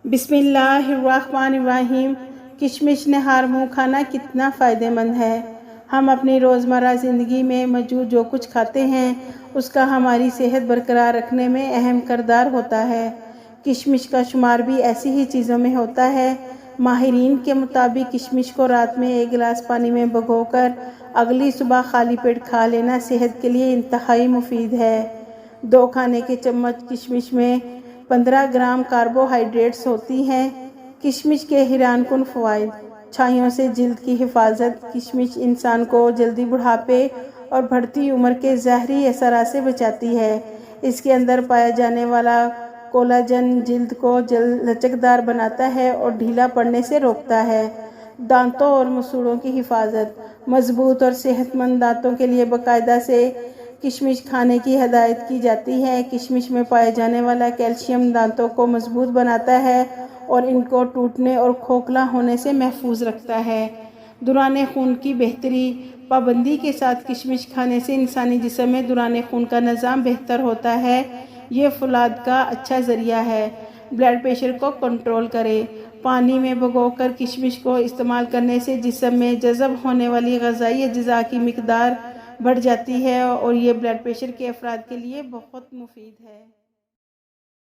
بسم اللہ الرحمن الرحیم۔ کشمش نہار منہ کھانا کتنا فائدہ مند ہے۔ ہم اپنی روزمرہ زندگی میں موجود جو کچھ کھاتے ہیں اس کا ہماری صحت برقرار رکھنے میں اہم کردار ہوتا ہے۔ کشمش کا شمار بھی ایسی ہی چیزوں میں ہوتا ہے۔ ماہرین کے مطابق کشمش کو رات میں 1 گلاس پانی میں بھگو کر اگلی صبح خالی پیٹ کھا لینا صحت کے لیے انتہائی مفید ہے۔ 2 کھانے کے چمچ کشمش میں 15 گرام کاربوہائیڈریٹس ہوتی ہیں۔ کشمش کے حیران کن فوائد: چھائیوں سے جلد کی حفاظت۔ کشمش انسان کو جلدی بڑھاپے اور بڑھتی عمر کے زہری اثرات سے بچاتی ہے۔ اس کے اندر پایا جانے والا کولاجن جلد کو لچکدار بناتا ہے اور ڈھیلا پڑنے سے روکتا ہے۔ دانتوں اور مسوڑھوں کی حفاظت۔ مضبوط اور صحت مند دانتوں کے لیے باقاعدہ سے کشمش کھانے کی ہدایت کی جاتی ہے۔ کشمش میں پائے جانے والا کیلشیم دانتوں کو مضبوط بناتا ہے اور ان کو ٹوٹنے اور کھوکھلا ہونے سے محفوظ رکھتا ہے۔ دوران خون کی بہتری۔ پابندی کے ساتھ کشمش کھانے سے انسانی جسم میں دوران خون کا نظام بہتر ہوتا ہے۔ یہ فولاد کا اچھا ذریعہ ہے۔ بلڈ پریشر کو کنٹرول کرے۔ پانی میں بھگو کر کشمش کو استعمال کرنے سے جسم میں جذب ہونے والی غذائی اجزاء کی مقدار بڑھ جاتی ہے اور یہ بلڈ پریشر کے افراد کے لیے بہت مفید ہے۔